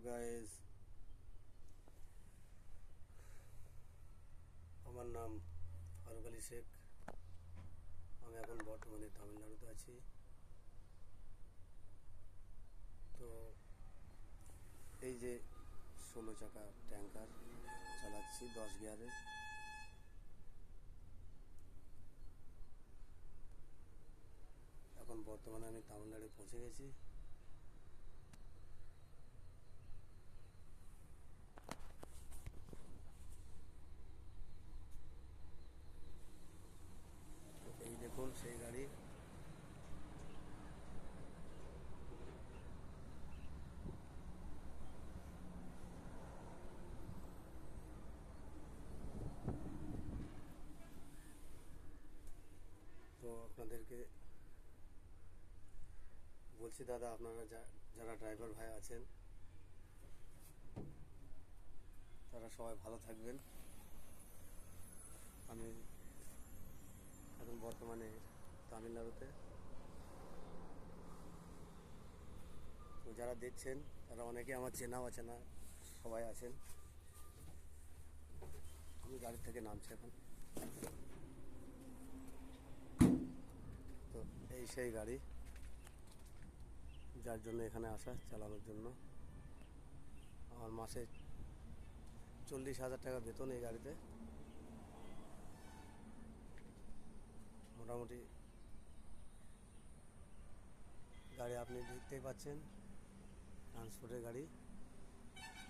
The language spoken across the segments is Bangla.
গাইজ, আমার নাম ফারুক আলী শেখ। আমি এখন বর্তমানে তামিলনাড়ুতে আছি। তো এই যে 16 চাকা ট্যাঙ্কার চালাচ্ছি 10 গিয়ারের। এখন বর্তমানে আমি তামিলনাড়ু পৌঁছে গেছি। এই দেখুন সেই গাড়ি। তো আপনাদেরকে বলছি দাদা, আপনারা যারা ড্রাইভার ভাই আছেন তারা সবাই ভালো থাকবেন। আমি এখন বর্তমানে তামিলনাড়ুতে। তো যারা দেখছেন তারা অনেকে আমার চেনা অচেনা সবাই আছেন। আমি গাড়ি থেকে নামছি এখন। তো এই সেই গাড়ি যার জন্য এখানে আসা, চালানোর জন্য। আমার মাসে 40,000 টাকা বেতন এই গাড়িতে। মোটামুটি গাড়ি আপনি দেখতেই পাচ্ছেন, ট্রান্সপোর্টের গাড়ি।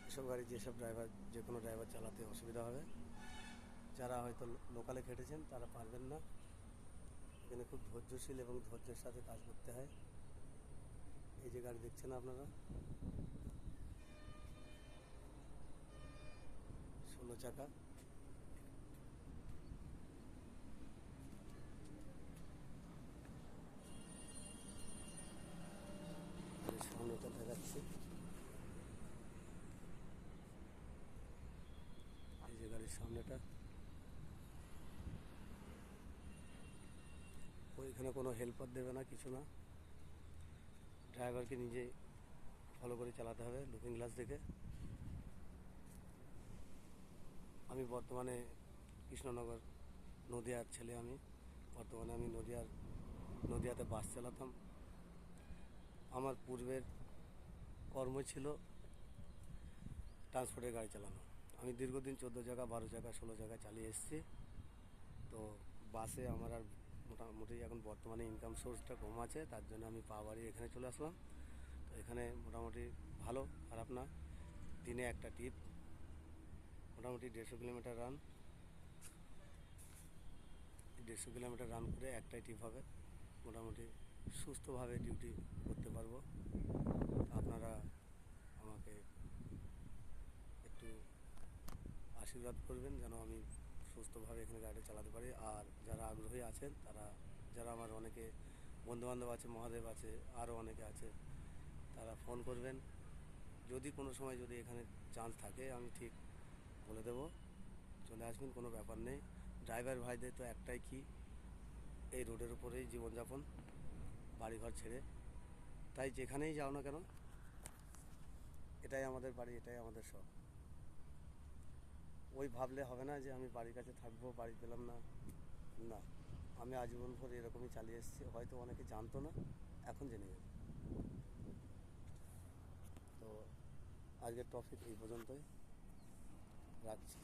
এসব গাড়ি যেসব ড্রাইভার, যে কোনো ড্রাইভার চালাতে অসুবিধা হবে। যারা হয়তো লোকালে খেটেছেন তারা পারবেন না। এখানে খুব ধৈর্যশীল এবং ধৈর্যের সাথে কাজ করতে হয়। এই যে গাড়ি দেখছেন আপনারা, 16 চাকা। সামনেটা দেখাচ্ছি। এই যে গাড়ির সামনেটা। ওইখানে কোনো হেল্পার দেবে না, কিছু না। ড্রাইভারকে নিজে ফলো করে চালাতে হবে লুকিং গ্লাস দেখে। আমি বর্তমানে কৃষ্ণনগর, নদিয়ার ছেলে। আমি বর্তমানে নদিয়াতে বাস চালাতাম। আমার পূর্বের কর্ম ছিল ট্রান্সপোর্টের গাড়ি চালানো। আমি দীর্ঘদিন 14 চাকা, 12 চাকা, 16 চাকা চালিয়ে এসেছি। তো বাসে আমার আর মোটামুটি এখন বর্তমানে ইনকাম সোর্সটা কম আছে, তার জন্য আমি পা বাড়ি এখানে চলে আসলাম। তো এখানে মোটামুটি ভালো, খারাপ না। দিনে একটা ট্রিপ, মোটামুটি 150 কিলোমিটার রান। 150 কিলোমিটার রান করে একটাই ট্রিপ হবে। মোটামুটি সুস্থভাবে ডিউটি করতে পারবো। আপনারা আমাকে একটু আশীর্বাদ করবেন যেন আমি সুস্থভাবে এখানে গাড়ি চালাতে পারি। আর যারা আগ্রহী আছেন, যারা আমার অনেকে বন্ধুবান্ধব আছে, মহাদেব আছে, আরও অনেকে আছে, তারা ফোন করবেন। যদি কোনো সময় যদি এখানে চান্স থাকে আমি ঠিক বলে দেবো, চলে আসবেন, কোনো ব্যাপার নেই। ড্রাইভার ভাইদের তো একটাই কি, এই রোডের উপরেই জীবনযাপন, বাড়িঘর ছেড়ে। তাই যেখানেই যাও না কেন, এটাই আমাদের বাড়ি, এটাই আমাদের সব। ওই ভাবলে হবে না যে আমি বাড়ির কাছে থাকবো, বাড়ি পেলাম না। না, আমি আজীবন ভর এরকমই চালিয়ে এসেছি। হয়তো অনেকে জানতো না, এখন জেনে গেছে। তো আজকের টপিক এই পর্যন্তই, রাখছি।